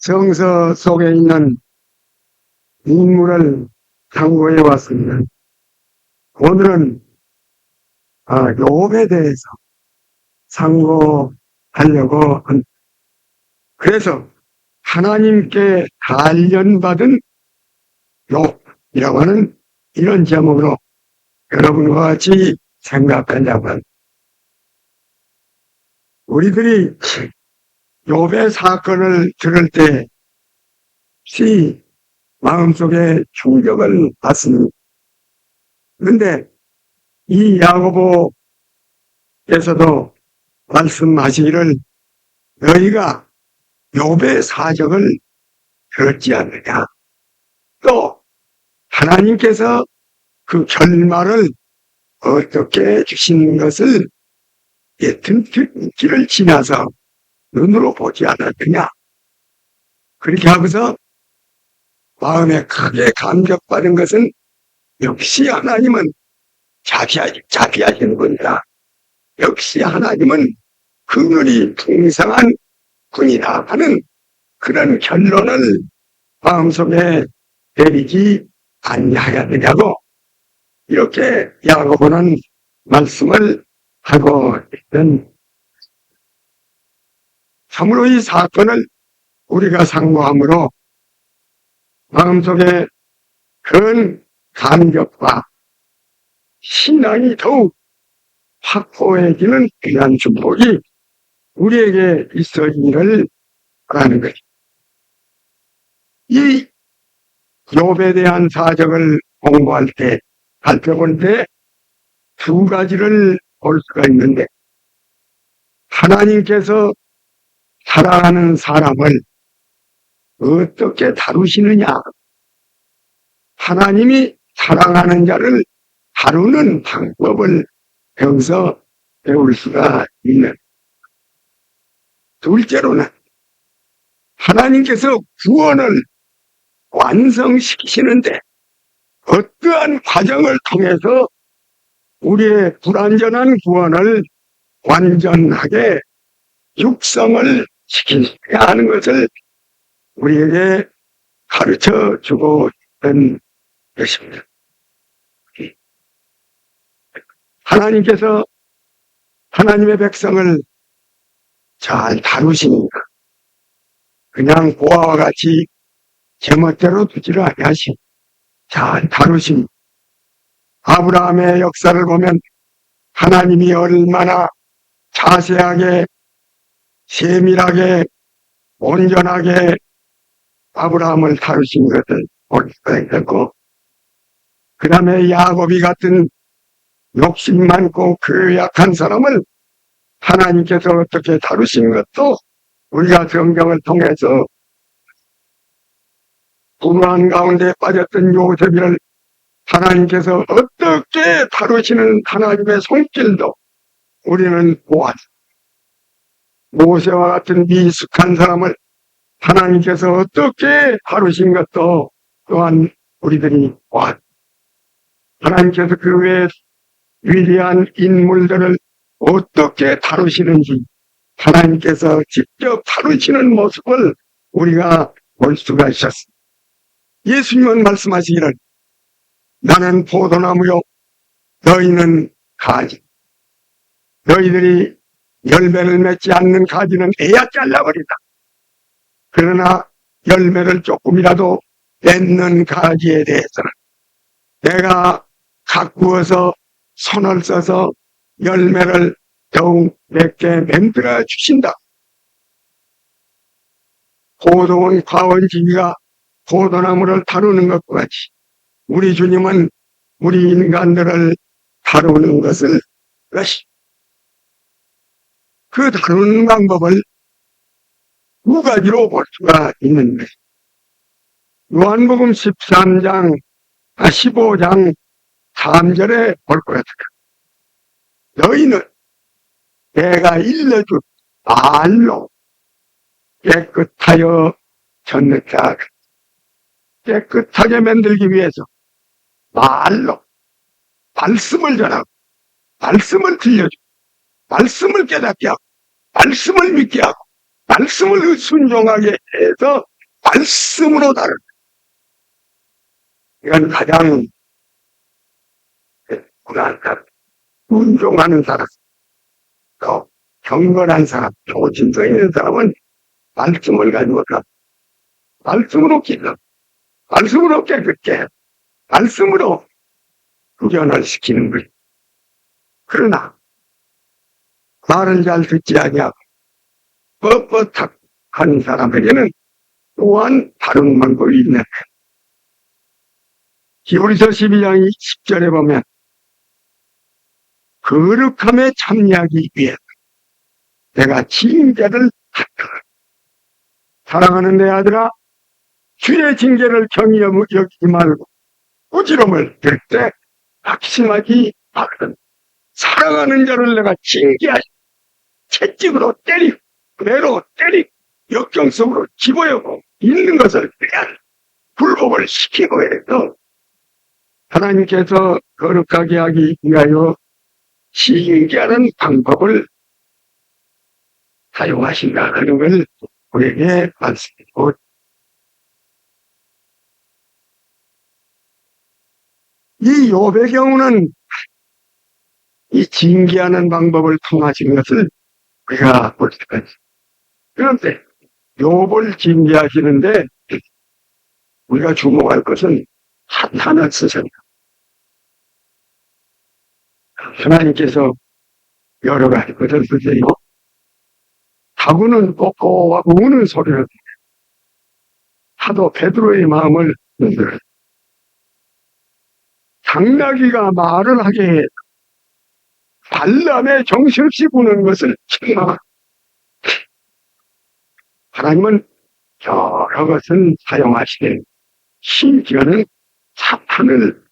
성서 속에 있는 인물을 탐구해 왔습니다. 오늘은 욥에 대해서 상고하려고 합니다. 그래서 하나님께 단련받은 욥이라고 하는 이런 제목으로 여러분과 같이 생각하려고 합니다. 우리들이 욥의 사건을 들을 때 혹시 마음속에 충격을 받습니다. 그런데 이 야고보께서도 말씀하시기를 너희가 욥의 사정을 들었지 않느냐. 또 하나님께서 그 결말을 어떻게 주신 것을 길을 지나서 눈으로 보지 않았느냐. 그렇게 하고서 마음에 크게 감격받은 것은 역시 하나님은 자비하시는 분이다. 역시 하나님은 긍휼이 풍성한 분이다 하는 그런 결론을 마음속에 내리지 아니하였느냐고 이렇게 야고보는 말씀을 하고 있던, 참으로 이 사건을 우리가 상고함으로 마음속에 큰 감격과 신앙이 더욱 확고해지는 귀한 축복이 우리에게 있어지기를 바라는 것입니다. 이 욥에 대한 사정을 공부할 때, 살펴볼 때 두 가지를 볼 수가 있는데, 하나님께서 사랑하는 사람을 어떻게 다루시느냐, 하나님이 사랑하는 자를 다루는 방법을 여기서 배울 수가 있는. 둘째로는 하나님께서 구원을 완성시키시는데 어떠한 과정을 통해서 우리의 불완전한 구원을 완전하게 육성을 시키셔야 하는 것을 우리에게 가르쳐 주고 있는 것입니다. 하나님께서 하나님의 백성을 잘 다루십니다. 그냥 고아와 같이 제멋대로 두지를 아니하시고 잘 다루십니다. 아브라함의 역사를 보면 하나님이 얼마나 자세하게, 세밀하게, 온전하게 아브라함을 다루신 것을 볼 수가 있고, 그 다음에 야곱이 같은 욕심 많고 그 약한 사람을 하나님께서 어떻게 다루신 것도 우리가 성경을 통해서, 불우한 가운데 빠졌던 요셉을 하나님께서 어떻게 다루시는 하나님의 손길도 우리는 보았습니다. 모세와 같은 미숙한 사람을 하나님께서 어떻게 다루신 것도 또한 우리들이 보았습니다. 하나님께서 그 외에 위대한 인물들을 어떻게 다루시는지 하나님께서 직접 다루시는 모습을 우리가 볼 수가 있었습니다. 예수님은 말씀하시기를 나는 포도나무요 너희는 가지, 너희들이 열매를 맺지 않는 가지는 에야 잘라버린다. 그러나 열매를 조금이라도 맺는 가지에 대해서는 내가 가꾸어서 손을 써서 열매를 더욱 맺게 만들어 주신다. 포도원 과원지기가 포도나무를 다루는 것과 같이 우리 주님은 우리 인간들을 다루는 것을 그 다루는 방법을 두 가지로 볼 수가 있는 것입니다. 요한복음 15장 3절에 볼 것 같아요. 너희는 내가 일러준 말로 깨끗하여 졌느냐. 깨끗하게 만들기 위해서 말로 말씀을 전하고 말씀을 들려주고 말씀을 깨닫게 하고 말씀을 믿게 하고 말씀을 순종하게 해서 말씀으로 다른, 이건 가장 불안한 사람, 운종하는 사람, 또 경건한 사람, 조심성 있는 사람은 말씀을 가지고 말씀으로 길러, 말씀으로 깨끗게, 말씀으로 구현을 시키는 거예요. 그러나 말을 잘 듣지 아니하고 뻣뻣한 사람에게는 또한 다른 방법이 있네. 히브리서 12장 10절에 보면 거룩함에 참여하기 위해 내가 징계를 받다. 사랑하는 내 아들아, 주의 징계를 경히 여기지 말고 꾸지럼을 들 때 확신하기 바라는 사랑하는 자를 내가 징계하시 채찍으로 때리고 매로 때리고 역경 속으로 집어여고 있는 것을 빼야 불복을 시키고 해서 하나님께서 거룩하게 하기 위하여 징계하는 방법을 사용하신다 하는 걸 우리에게 말씀드리고, 이 욥의 경우는 이 징계하는 방법을 통하신 것을 우리가 볼 수가 있습니다. 그런데 욥을 징계하시는데 우리가 주목할 것은 사탄을 쓰셨다. 하나님께서 여러 가지 것을 쓰세요. 다구는 꼬꼬하고 우는 소리를 하도 베드로의 마음을 흔들어 당나귀가 말을 하게 해 발람에 정신없이 부는 것을 책망하고, 하나님은 여러 것을 사용하시되 심지어는 사탄을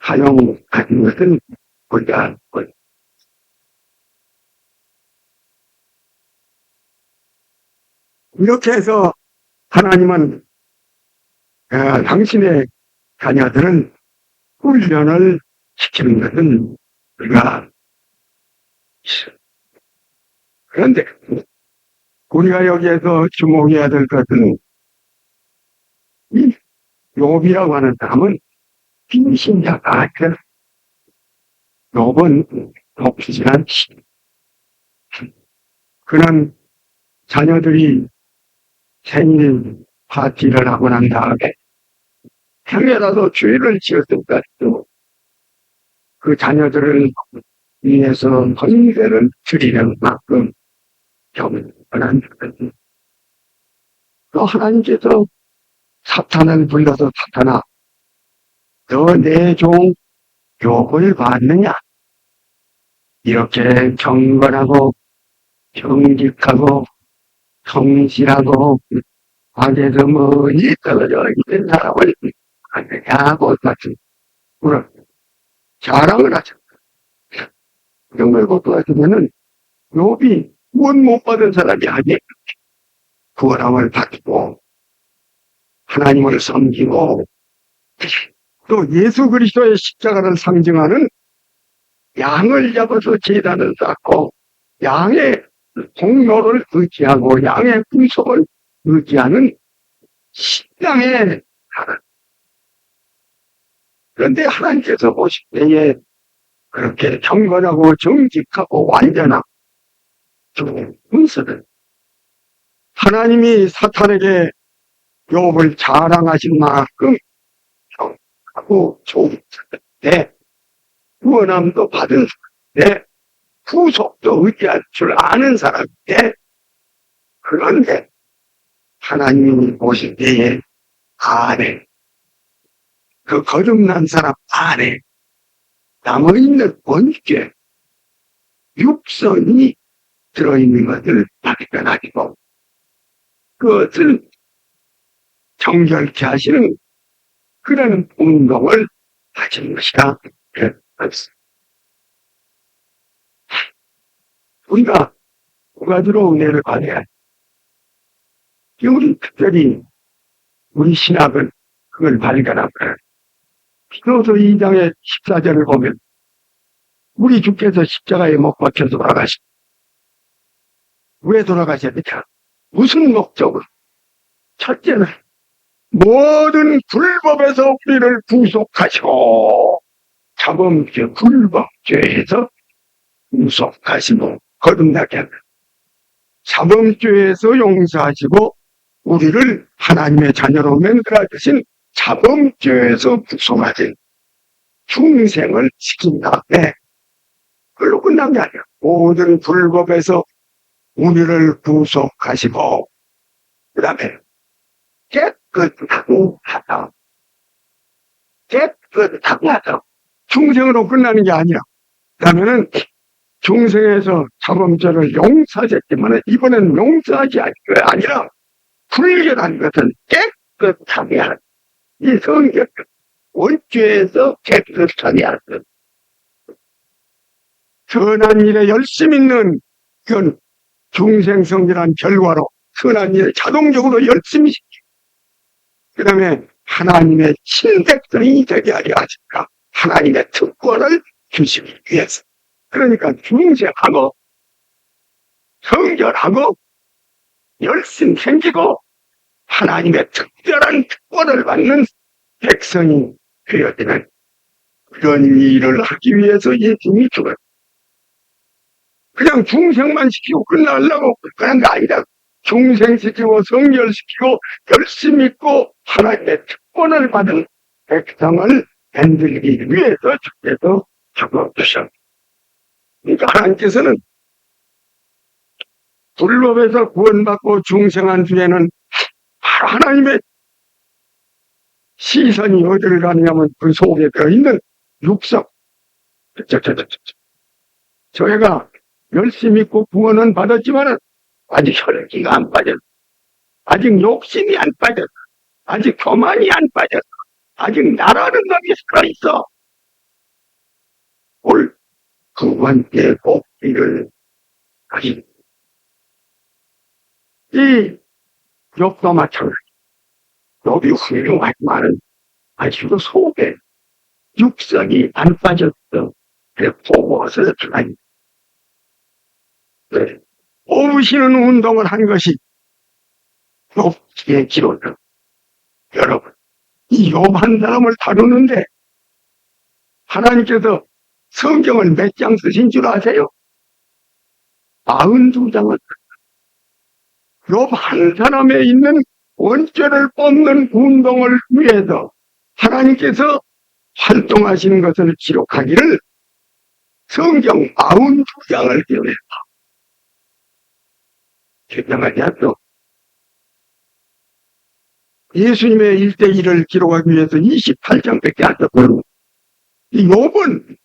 사용하는 것을 우리가 이렇게 해서 하나님은 당신의 자녀들은 훈련을 시키는 것은 우리가 있어요. 그런데 우리가 여기에서 주목해야 될 것은 이 욥이라고 하는 사람은 빙신자가 아니라 욥은 독실한 신. 그는 자녀들이 생일 파티를 하고 난 다음에 행여라도 죄를 지었을까 해도 그 자녀들을 위해서 헌배를 드리는 만큼 경건한 거거든요. 또 하나님께서 사탄을 불러서 사탄아, 너 내 종 욥을 봤느냐? 이렇게 경건하고 정직하고 성실하고 악에서 멀리 떨어져 있는 사람을 봤느냐고 물어 자랑을 하죠. 정말 것 같으면은 욥이 구원 못 받은 사람이 아니에요. 구원함을 받고 하나님을 섬기고 또 예수 그리스도의 십자가를 상징하는 양을 잡아서 제단을 쌓고 양의 공로를 의지하고 양의 구속을 의지하는 신앙의 하나님. 그런데 하나님께서 보실 때에 그렇게 경건하고 정직하고 완전한 문서는 하나님이 사탄에게 욥을 자랑하신 만큼 경하고 좋은 사람인데 구원함도 받은 사람인데 구속도 의지할 줄 아는 사람인데, 그런데 하나님이 보실 때에 안에 그 거듭난 사람 안에 남아있는 원죄 육선이 들어있는 것을 발견하시고 그것을 정결케 하시는 그런 운동을 하신 것이다. 그렇습니다. 우리가 두 가지로 은혜를 받아야 해. 우리 특별히 우리 신학은 그걸 발견하고 히브리서 2장의 14절을 보면 우리 주께서 십자가에 못 박혀 돌아가시. 왜 돌아가셔야 되냐? 무슨 목적으로? 첫째는 모든 불법에서 우리를 구속하시고 자범죄 불법죄에서 구속하시고 거듭나게 하는 자범죄에서 용서하시고 우리를 하나님의 자녀로 만들어 주신 자범죄에서 구속하신 중생을 지킨 다음에 그걸로 끝난 게 아니야. 모든 불법에서 우리를 구속하시고 그 다음에 깨끗하고 하다. 깨끗하고 하다. 중생으로 끝나는 게 아니야. 그 다음에는 중생에서 자범죄를 용서하셨지만 이번엔 용서하지 않은 게 아니라 불결한 것은 깨끗하게 하는 이 성경 원죄에서 깨끗하게 하는 선한 일에 열심 있는 그건 중생성질한 결과로 선한 일에 자동적으로 열심히 시키고 그 다음에 하나님의 친백성이 되게 하려 하실까 하나님의 특권을 주시기 위해서 그러니까 중생하고 성결하고 열심 생기고 하나님의 특별한 특권을 받는 백성이 되어지는 그런 일을 하기 위해서 예수님이 죽었어요. 그냥 중생만 시키고 끝나려고 그런 게 아니라 중생시키고 성결시키고 열심히 있고 하나님의 특권을 받은 백성을 만들기 위해서 주께서 죽어주셨습니다. 그러니까 하나님께서는 불법에서 구원받고 중생한 뒤에는 하나님의 시선이 어디를 가느냐면 그 속에 들어있는 육성. 저희가 열심히 있고 구원은 받았지만 아직 혈기가 안 빠졌어. 아직 욕심이 안 빠졌어. 아직 교만이 안 빠졌어. 아직 나라는 놈이 살아있어. 올 두 번째 복기를 하신 이 욥도 마찬가지. 욥이 훌륭하지만은 아직도 속에 육성이 안 빠졌어. 그래서 보고서 주나니 뽑으시는 운동을 한 것이 욥기의 기록이다. 여러분, 이 욥 한 사람을 다루는데 하나님께서 성경을 몇 장 쓰신 줄 아세요? 92장을. 욥 한 사람에 있는 원죄를 뽑는 운동을 위해서 하나님께서 활동하시는 것을 기록하기를 성경 92장을 기록했다. 대단하지 않죠? 예수님의 1대1을 기록하기 위해서 28장밖에 안 썼거든요. 이 욥은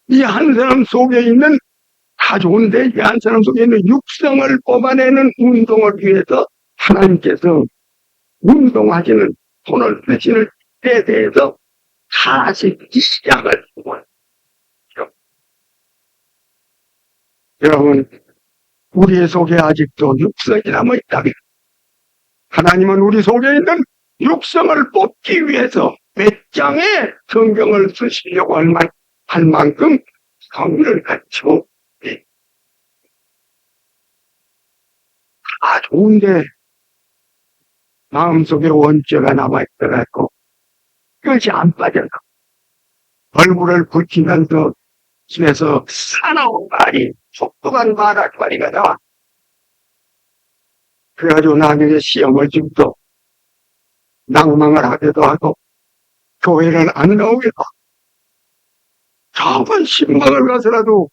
이 한 사람 속에 있는 다 좋은데 이 한 사람 속에 있는 육성을 뽑아내는 운동을 위해서 하나님께서 운동하시는 손을 쓰시는 때에 대해서 42장을 여러분 우리 속에 아직도 육성이 남아있다면 하나님은 우리 속에 있는 육성을 뽑기 위해서 몇 장의 성경을 쓰시려고 할 만큼 성의를 갖추고 다 좋은데 마음속에 원죄가 남아있더라도 그것이 안 빠져서 얼굴을 붉히면서 집에서 사나운 말이 속독한 말이 나와. 그래가지고 나중에 시험을 주고도 낭망을 하기도 하고 교회를 안 나오기도 하고 저번 신방을 가서라도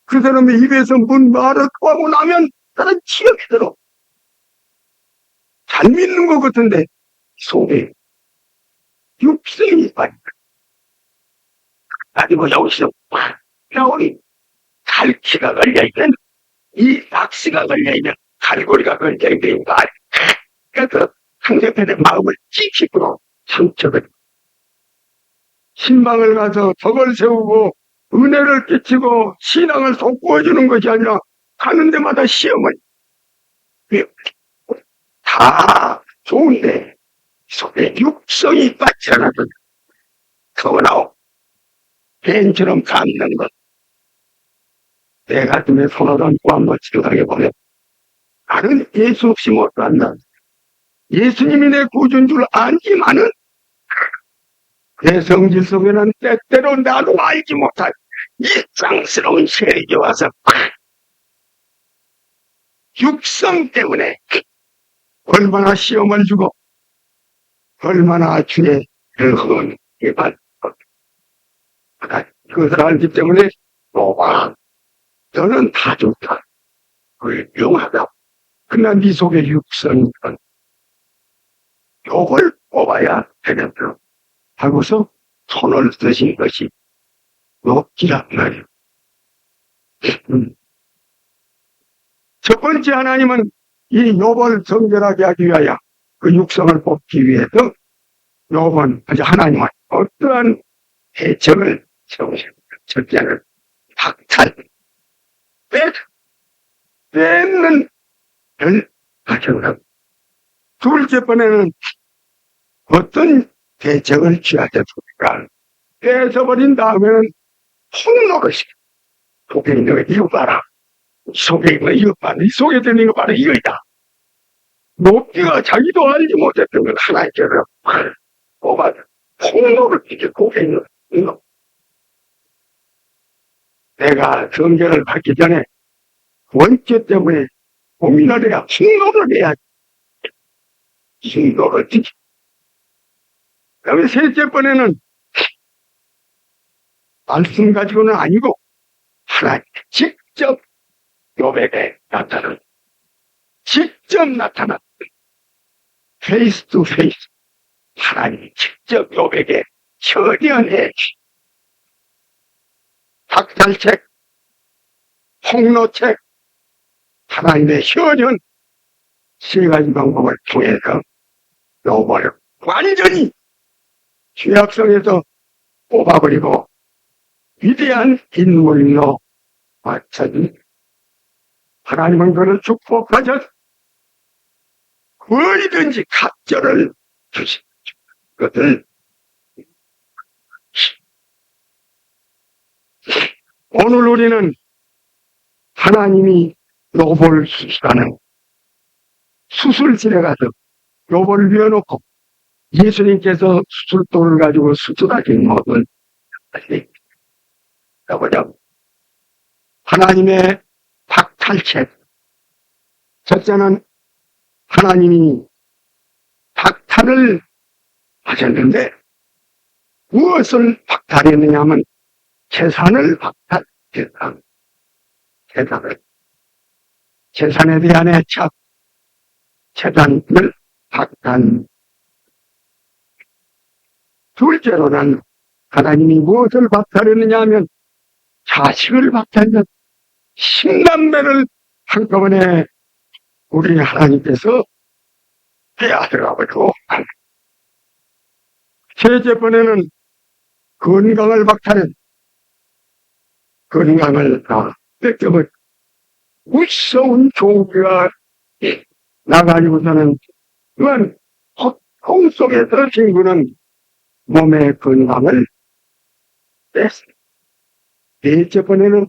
그 사람의 입에서 뭔 말을 토하고 나면 나는 지옥이 들어. 잘 믿는 것 같은데 속에 육성이 빠진다. 가지고 여기서 팍 나오니 갈퀴가 걸려있는 이 낚시가 걸려있는 갈고리가 걸려있는 말. 그래서 상대편의 마음을 찢기고 상처를 신방을 가서 덕을 세우고 은혜를 끼치고 신앙을 돋구어주는 것이 아니라 가는 데마다 시험을 다 좋은데 속에 육성이 빠지 않아도 서운하고 뱀처럼 감는 것. 내 가슴에 손을 얹고 한번 지루하게 보면 나는 예수 없이 못 산다. 예수님이 내 구주인 줄 알지만은 내 성질 속에는 때때로 나도 알지 못할 일상스러운 세력이 와서 육성 때문에 얼마나 시험을 주고 얼마나 주의 은혜를 받고 그것을 알기 때문에 와, 너는 다 좋다. 훌륭하다. 그러나 네 속에 육성이 있건 요걸 뽑아야 되겠다. 하고서 손을 쓰신 것이 욥기란 말이에요. 첫 번째 하나님은 이 욥을 정결하게 하기 위하여 그 육성을 뽑기 위해서 욥은 하나님은 어떠한 대책을 세우십니까? 첫째는 박탈, 뺏는 별 가져오라고. 둘째 번에는 어떤 대책을 취하셨습니까? 뺏어버린 다음에는 폭로를 시켜. 속에 있는 거 이거 봐라. 속에 있는 거 이거 봐라. 이 속에 들린 거 봐라. 이거이다. 욥기가 자기도 알지 못했던 걸 하나님께서 뽑아 폭로를 시켜. 속에 있는 거. 내가 성경을 받기 전에 원죄 때문에 고민을 해야 폭로를 해야지. 폭로를 지키. 그 다음에 셋째 번에는 말씀 가지고는 아니고 하나님 직접 욥에게 나타난 직접 나타난 페이스 투 페이스 하나님이 직접 욥에게 현현해 박탈책 폭로책 하나님의 현현 세 가지 방법을 통해서 욥을 완전히 죄악성에서 뽑아버리고 위대한 인물로 맞춰진 하나님은 그를 축복하셔서 어디든지 갑절을 주신 것을 오늘 우리는 하나님이 욥을 수술하는 수술실에 가서 욥을 위어놓고 예수님께서 수술도를 가지고 수술하신 모든 해보자고. 하나님의 박탈책. 첫째는 하나님이 박탈을 하셨는데 무엇을 박탈했느냐 하면 재산을 박탈했다. 재산에 대한 애착, 재산을 박탈. 둘째로는 하나님이 무엇을 박탈했느냐 하면 자식을 박탈했다. 10남매를 한꺼번에 우리 하나님께서 빼앗아가지고 셋째 번에는 건강을 박탈했다. 건강을 다 뺏겨버려. 무서운 종기가 나가지고서는 그건 고통 속에서 친구는 몸의 건강을 뺐어요. 넷째 번에는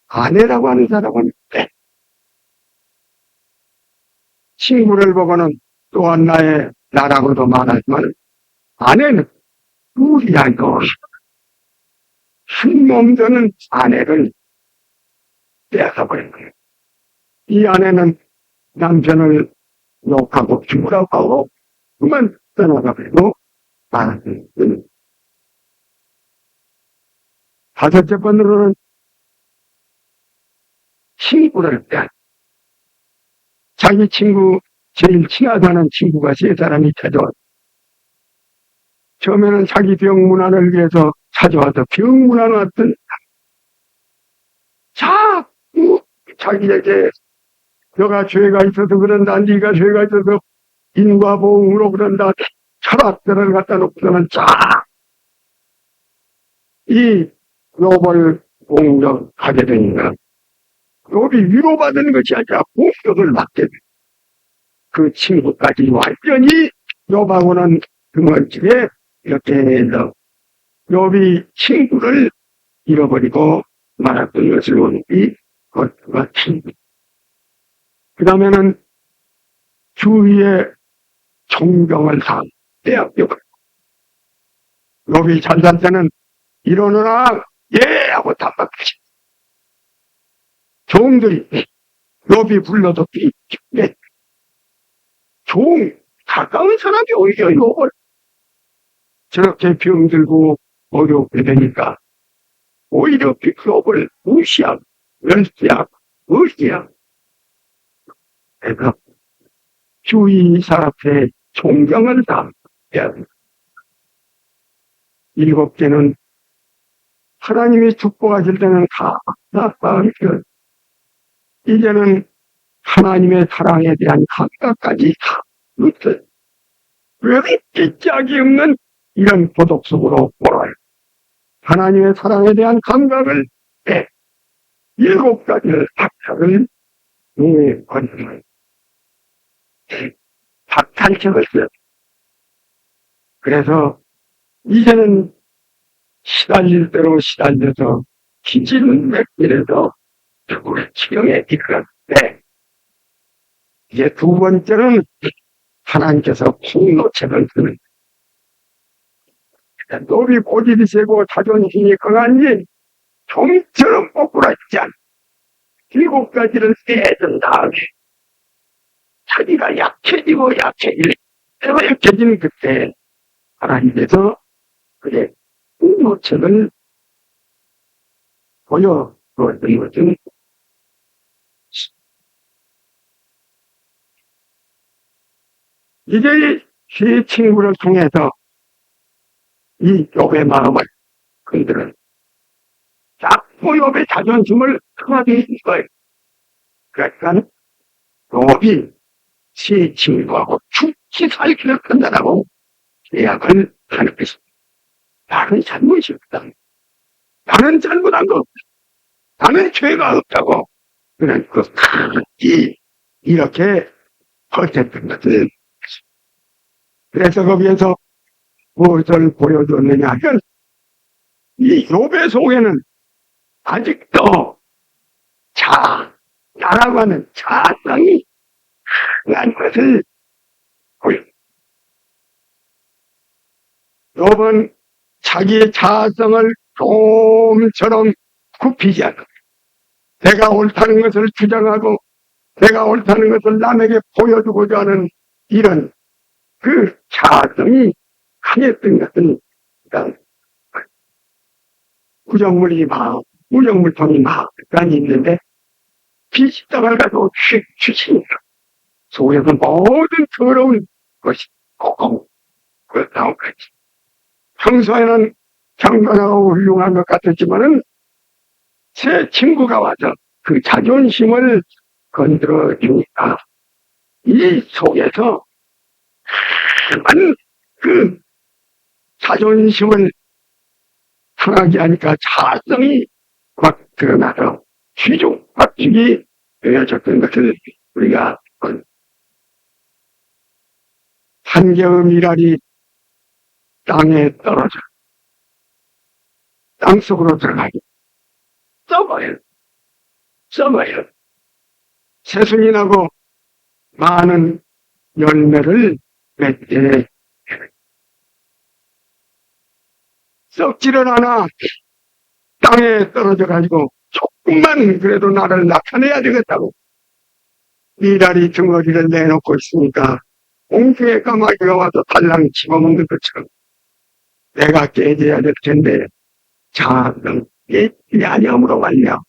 아내라고 하는 사람은 뺐. 친구를 보고는 또한 나라고도 말하지만 아내는 무리하고 한몸 되는 아내를 뺏어버린 거예요. 이 아내는 남편을 욕하고 죽으라고 하고 그만 떠나가버리고 말하는 거예요. 다섯째 번으로는 친구를 빼앗. 자기 친구, 제일 친하다는 친구가 세 사람이 찾아왔어. 처음에는 자기 병문안을 위해서 찾아와서 병문안 왔던 자꾸 자기에게 너가 죄가 있어서 그런다, 네가 죄가 있어서 인과보응으로 그런다, 철학들을 갖다 놓고서는 이 욥을 공격하게 되니까 욥이 위로받는 것이 아니라 공격을 받게 돼. 그 친구까지 완전히 욥하고는 등원집에 이렇게 해서 욥이 친구를 잃어버리고 말았던 것을 보니 그것과 친구. 그 다음에는 주위에 총병을 다 빼앗겨. 욥이 잘 살 때는 일어나라, 예! 하고 답답하지. 종들이, 욥이 불러도 삐, 가까운 사람이 오히려 욥을 저렇게 병들고 어렵게 되니까 오히려 욥을 무시하고, 멸시하고, 무시하고. 그래서 주위 사람의 존경을 다 해야 됩니다. 7개는 하나님이 축복하실 때는 다 나빠하니까 이제는 하나님의 사랑에 대한 감각까지 다 없어요. 왜 이렇게 짝이 없는 이런 고독 속으로 몰아요. 하나님의 사랑에 대한 감각을 7가지를 박탈을 건너요. 박탈책을 써요. 그래서 이제는 시달릴 대로 시달려서 기지는 맥길에서 죽을 지경에 이르렀는데 이제 2번째는 하나님께서 폭로책을 쓰는 욥이 고집이 세고 자존심이 강한지 종이처럼 꼬꾸라지지 않아. 7가지를 떼준 다음에 자기가 약해지고 약해지는 그때 하나님께서 그의 폭로책을 보여주었던 것은 이제 제 친구를 통해서 이 욥의 마음을 그들은 자꾸 욥의 자존심을 상하게 해준 거예요. 그러니까 욥이 제 친구하고 죽기 살기를 한다라고 계약을 하는 것입니다. 나는 잘못이 없다. 나는 잘못한 거 없다. 나는 죄가 없다고. 그런 이렇게 버텼던 것을. 그래서 거기에서 무엇을 보여줬느냐 하면 이 욥의 속에는 아직도 나라고 하는 자성이 강한 것을 보여줍니다. 욥은 자기의 자성을 좀처럼 굽히지 않아. 내가 옳다는 것을 주장하고 내가 옳다는 것을 남에게 보여주고자 하는 이런 그 자성이 강했던 것은 구정물이 무정물통이 많이 있는데 비식당을 가지고 취치니까 속에서 모든 더러운 것이 꽁꽁 나온 거지. 평소에는 경건하고 훌륭한 것 같았지만은 제 친구가 와서 그 자존심을 건드려 주니까 이 속에서 그 자존심을 상하게 하니까 자성이 막 드러나서 휘죽박죽이 되어졌던 것을 우리가 한 개의 미랄이 땅에 떨어져 땅속으로 들어가기 썩어요. 새순이 나고 많은 열매를 맺게 썩지를 않아. 땅에 떨어져 가지고 조금만 그래도 나를 나타내야 되겠다고 미랄이 덩어리를 내놓고 있으니까 옹주의 까마귀가 와서 달랑 집어먹는 것처럼 내가 깨져야 될 텐데 자는 깨지지 아니함으로 말며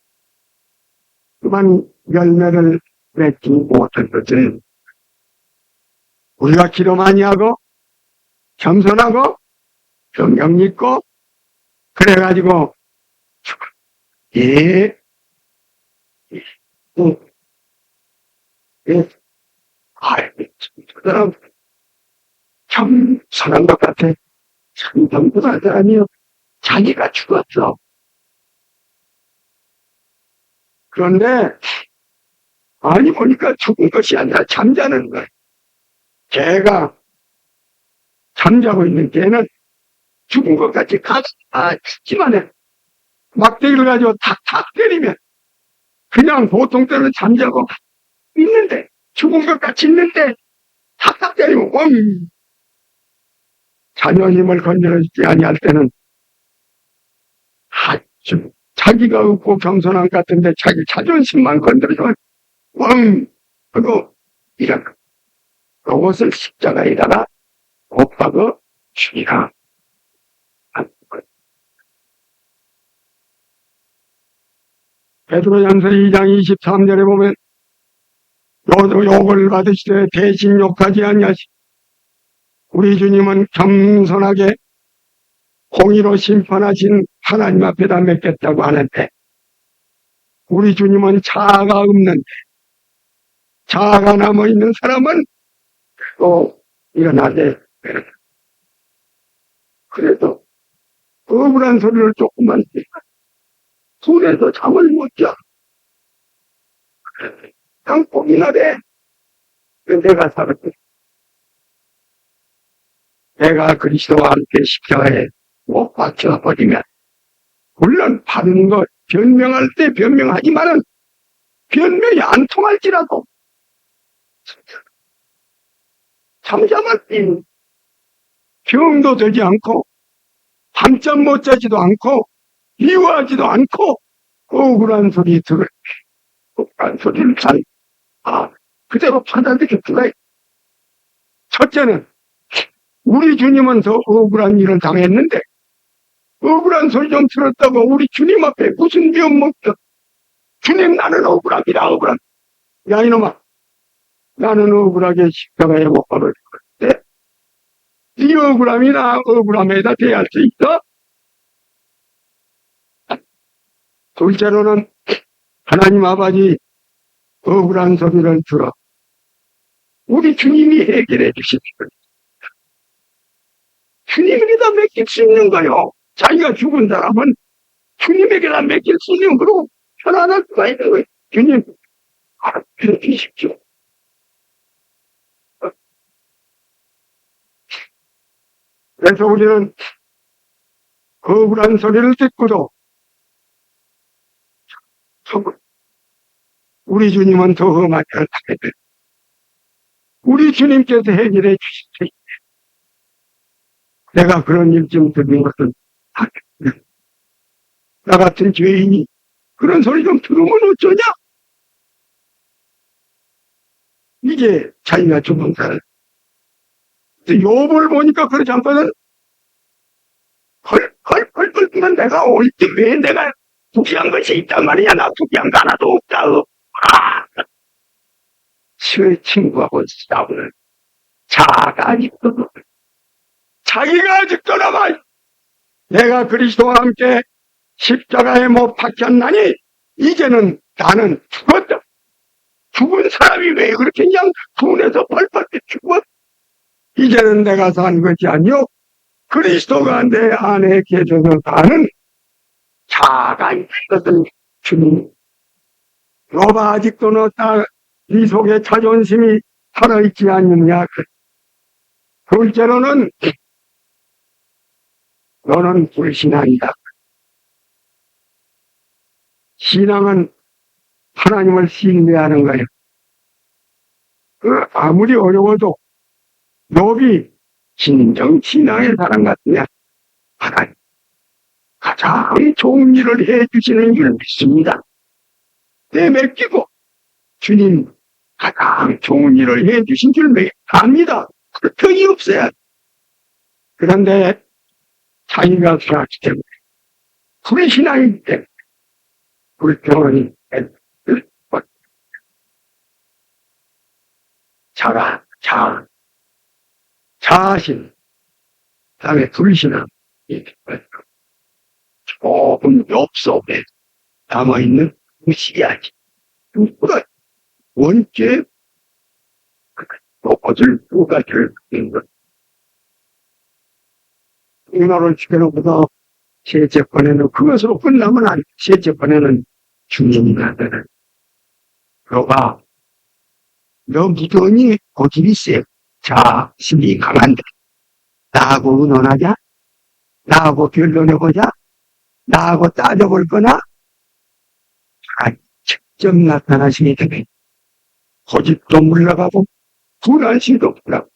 그만 열매를 맺지 못한 것을 우리가 기도 많이 하고 겸손하고 성경 믿고 그래가지고 저 사람 참 선한 것 같아. 참 겸손한 사람이요. 자기가 죽었어. 그런데 아니 보니까 죽은 것이 아니라 잠자는 거야. 개가 잠자고 있는 개는 죽은 것 같이 죽기만 해. 막대기를 가지고 탁탁 때리면 그냥 보통 때는 잠자고 있는데 죽은 것 같이 있는데 탁탁 때리면 엉! 자녀님을 건드리지 아니할 때는 아주 자기가 없고 겸손한 것 같은데 자기 자존심만 건드리면 엉! 하고 이런 그것을 십자가에다가 못 박아 죽이라. 베드로전서 2장 23절에 보면 욕을 받으시되 대신 욕하지 아니하시고 우리 주님은 겸손하게 공의로 심판하신 하나님 앞에다 맺겠다고 하는데 우리 주님은 자아가 없는데 자아가 남아있는 사람은 또 일어나게 되는 거예요. 그래도 억울한 소리를 조금만 손에서 잠을 못 자. 그냥 고민하래. 내가 살았지. 내가 그리스도와 함께 십자가에 못 박혀버리면 물론 바른 것 변명할 때 변명하지만은 변명이 안 통할지라도 잠잠할 때 병도 되지 않고 밤잠 못 자지도 않고 미워하지도 않고 억울한 소리 들을 억울한 소리를 그대로 받아들일 수가 있어요. 첫째는 우리 주님은 더 억울한 일을 당했는데 억울한 소리 좀 들었다고 우리 주님 앞에 무슨 면목도 주님 나는 억울합니다. 억울함. 야 이놈아 나는 억울하게 십자가에 못 박을 건데 네 억울함이 나 억울함에다 대할 수 있어? 둘째로는 하나님 아버지 억울한 소리를 들어 우리 주님이 해결해 주십시오. 주님에게다 맡길 수 있는 거요. 자기가 죽은 사람은 주님에게다 맡길 수 있는 거로 편안할 수가 있는 거예요. 주님 알아서 주십시오. 그래서 우리는 억울한 소리를 듣고도 우리 주님은 더 험한 일을 당했대. 우리 주님께서 해결해 주십시오. 내가 그런 일 좀 듣는 것은 나 같은 죄인이 그런 소리 좀 들으면 어쩌냐? 이게 자기가 죽은 사람. 욥을 보니까 그러지 않거든. 헐 끓면 내가 올 때 왜 내가 투기한 것이 있단 말이냐. 나 투기한 거 하나도 없다. 친구하고 싸우는 자아가 아직도 자기가 아직도 남아. 내가 그리스도와 함께 십자가에 못 박혔나니 이제는 나는 죽었다. 죽은 사람이 왜 그렇게 그냥 분에서 펄펄 죽어? 이제는 내가 산 것이 아니요 그리스도가 내 안에 계셔서 사는 자아가 있는 것은 주님. 너가 아직도 네 속에 자존심이 살아있지 않느냐. 둘째로는 너는 불신앙이다. 신앙은 하나님을 신뢰하는 거예요. 아무리 어려워도 욥이 진정 신앙의 사람 같으냐? 하나님 가장 좋은 일을 해주시는 줄 믿습니다. 내맡기고 주님 가장 좋은 일을 해주신 줄 압니다. 불평이 없어야. 그런데 자기가 살았기 때문에 불신앙이기 때문에 불평은 자신, 그 다음에 불신앙, 조금 욥 속에 남아있는 무시하지. 누가 원죄, 그것을 누가 결정한 것. 이말을 지켜놓고서 셋째번에는 그것으로 끝나면 안 돼. 셋째번에는 주님이가 되는. 너가 너 무던히 고집이 세. 자심이 강한데 나하고 의논하자? 나하고 변론해보자? 나하고 따져볼 거나? 직접 나타나시기 때문에 고집도 물러가고 불안심도 없더라고.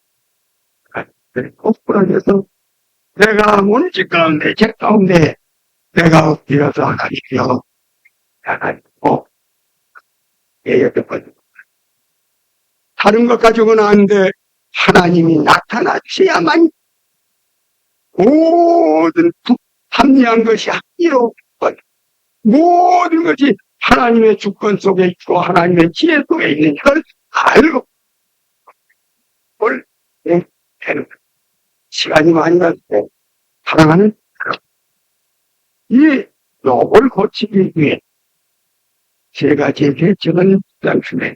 불안해서 내가 먼지 가운데, 제 가운데 내가 엎드려서 하나님이여, 하나님, 예였던 다른 것 가지고는 안 돼. 하나님이 나타나 주셔야만 모든 합리한 것이 합리로 모든 것이 하나님의 주권 속에 있고 하나님의 지혜 속에 있는 걸 알고 뭘 되는 시간이 많이 갈 때 사랑하는 이 욕을 고치기 위해 제가 제게 적은 당신에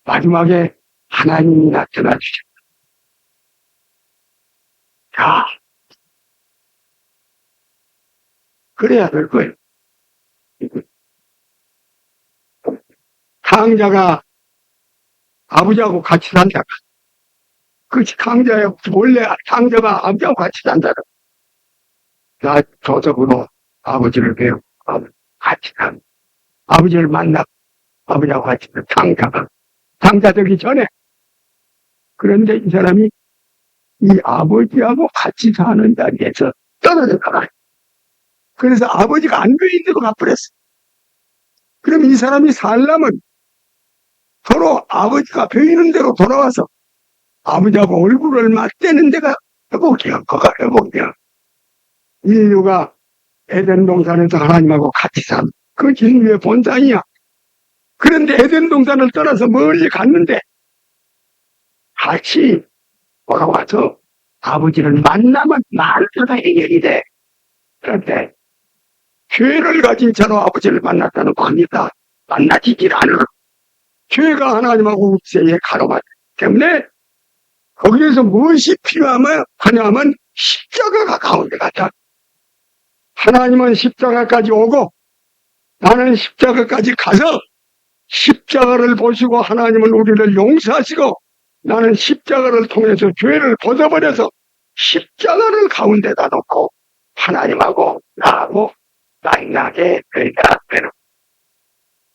마지막에 하나님이 나타나 주셨다. 자, 그래야 될 거예요. 강자가 아버지하고 같이 산다. 그 강자의 원래 강자가 아버지하고 같이 산다. 나 조적으로 아버지를 배우고 같이 산. 아버지를 만나 아버지하고 같이 산 강자 되기 전에. 그런데 이 사람이 이 아버지하고 같이 사는 자리에서 떨어져 나가. 그래서 아버지가 안 보이는 데로 가버렸어. 그럼 이 사람이 살려면 서로 아버지가 보이는 대로 돌아와서 아버지하고 얼굴을 맞대는 데가 회복이야. 그가 회복이야. 인류가 에덴 동산에서 하나님하고 같이 산 그 인류의 본상이야. 그런데 에덴 동산을 떠나서 멀리 갔는데 같이 돌아와서 아버지를 만나면 말보다 해결이 돼. 그런데 죄를 가진 채로 아버지를 만났다는 겁니다. 만나지질 않아. 죄가 하나님하고 uk세에 가로막기 때문에 거기에서 무엇이 필요하냐면 십자가가 가운데 갔다. 하나님은 십자가까지 오고 나는 십자가까지 가서 십자가를 보시고 하나님은 우리를 용서하시고 나는 십자가를 통해서 죄를 벗어버려서 십자가를 가운데다 놓고 하나님하고 나하고 만나게 되는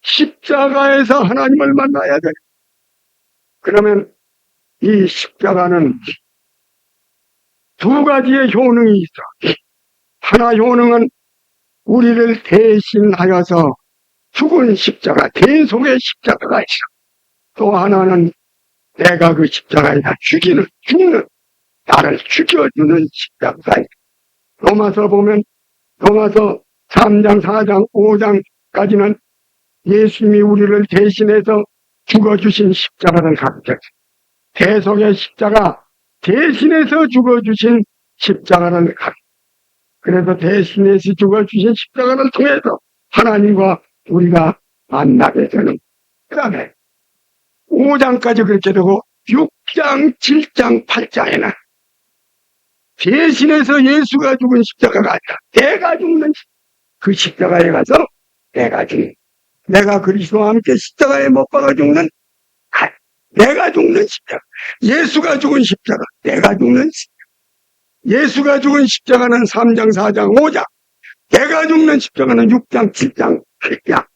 십자가에서 하나님을 만나야 돼. 그러면 이 십자가는 두 가지의 효능이 있어. 하나 효능은 우리를 대신하여서 죽은 십자가, 대속의 십자가가 있어. 또 하나는 내가 그 십자가에다 죽는, 나를 죽여주는 십자가가 있어. 로마서 보면, 로마서 3장, 4장, 5장까지는 예수님이 우리를 대신해서 죽어주신 십자가를 갖고 있어. 대속의 십자가, 대신해서 죽어주신 십자가를 갖고 그래서 대신해서 죽어주신 십자가를 통해서 하나님과 우리가 만나게 되는. 그 다음에 5장까지 그렇게 되고 6장, 7장, 8장에는 대신해서 예수가 죽은 십자가가 아니라 내가 죽는 그 십자가에 가서 내가 그리스도와 함께 십자가에 못 박아 죽는 내가 죽는 십자가. 예수가 죽은 십자가. 내가 죽는 십자가. 예수가 죽은 십자가는 3장, 4장, 5장. 내가 죽는 십자가는 6장, 7장, 8장.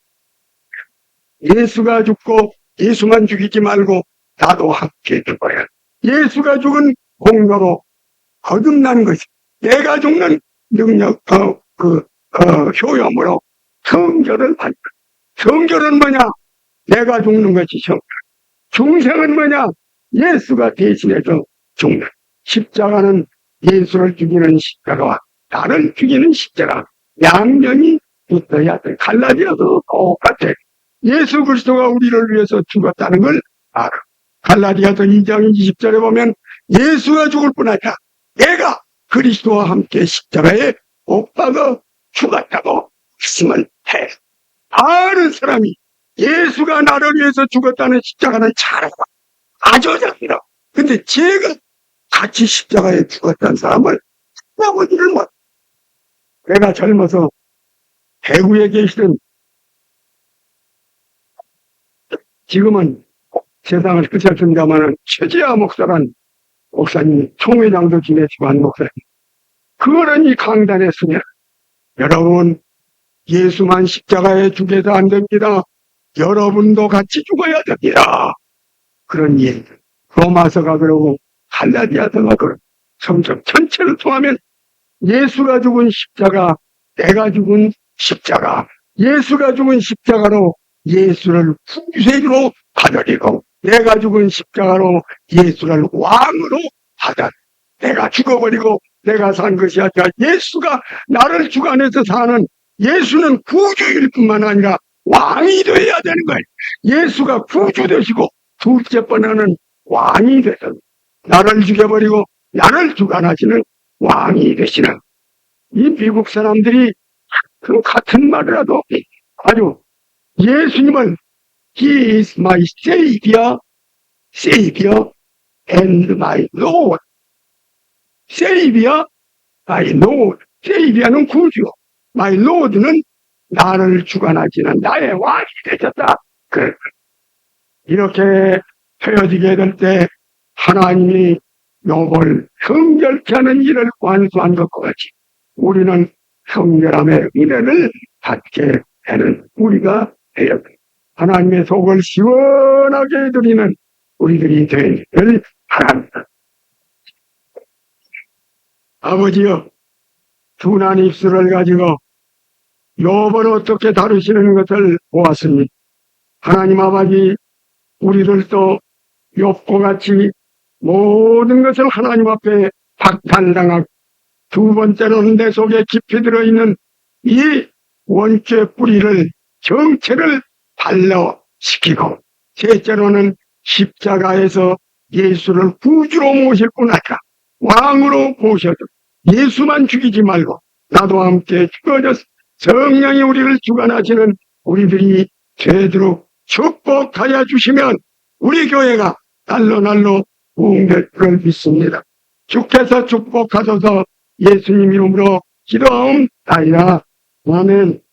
예수가 죽고 예수만 죽이지 말고 나도 함께 죽어야. 예수가 죽은 공로로 거듭난 것이 내가 죽는 능력, 효염으로 성결을 받는. 성결은 뭐냐? 내가 죽는 것이 성결. 중생은 뭐냐? 예수가 대신해서 죽는. 십자가는 예수를 죽이는 십자가와 나를 죽이는 십자가. 양면이 붙어야 돼. 갈라디아도 똑같아. 예수 그리스도가 우리를 위해서 죽었다는 걸 알아. 갈라디아서 2장 20절에 보면 예수가 죽을 뿐 아니라 내가 그리스도와 함께 십자가에 못 박아 죽었다고 말씀을 해. 다른 사람이 예수가 나를 위해서 죽었다는 십자가는 잘 알아. 아주 잘 알아. 근데 제가 같이 십자가에 죽었다는 사람을 나보지를 못. 내가 젊어서 대구에 계시던 지금은 세상을 끝이었습니다마는 최재하 목사란 목사님, 총회장도 지내시고 한 목사님. 그거는 이 강단에 쓰냐. 여러분, 예수만 십자가에 죽여서 안 됩니다. 여러분도 같이 죽어야 됩니다. 그런 얘기. 로마서가 그러고 갈라디아서가 그러고 성경 전체를 통하면 예수가 죽은 십자가, 내가 죽은 십자가, 예수가 죽은 십자가로 예수를 구세주로 받아들이고 내가 죽은 십자가로 예수를 왕으로 받아. 내가 죽어버리고 내가 산 것이 아니라 예수가 나를 주관해서 사는, 예수는 구주일 뿐만 아니라 왕이 되어야 되는 거예요. 예수가 구주 되시고 둘째 번째는 왕이 되서 나를 죽여버리고 나를 주관하시는 왕이 되시는, 이 미국 사람들이 그 같은 말이라도 아주 예수님을 He is my Savior, Savior and my Lord. Savior, my Lord. Savior는 구주, my Lord는 나를 주관하시는 나의 왕이 되셨다. 이렇게 헤어지게 될 때 하나님이 욥을 성결케 하는 일을 완수한 것과 같이 우리는 성결함의 은혜를 받게 되는 우리가 되어 하나님의 속을 시원하게 해드리는 우리들이 되기를 바랍니다. 아버지여, 둔한 입술을 가지고 욥을 어떻게 다루시는 것을 보았습니다. 하나님 아버지, 우리들도 욥과 같이 모든 것을 하나님 앞에 박탈당하고, 두 번째로는 내 속에 깊이 들어있는 이 원죄 뿌리를, 정체를 발라시키고, 셋째로는 십자가에서 예수를 구주로 모실 뿐 아니라 왕으로 모셔도 예수만 죽이지 말고 나도 함께 죽어져서 성령이 우리를 주관하시는 우리들이 되도록 축복하여 주시면 우리 교회가 날로 부흥될 걸 믿습니다. 주께서 축복하소서. 예수님 이름으로 기도하옵나이다. 아멘.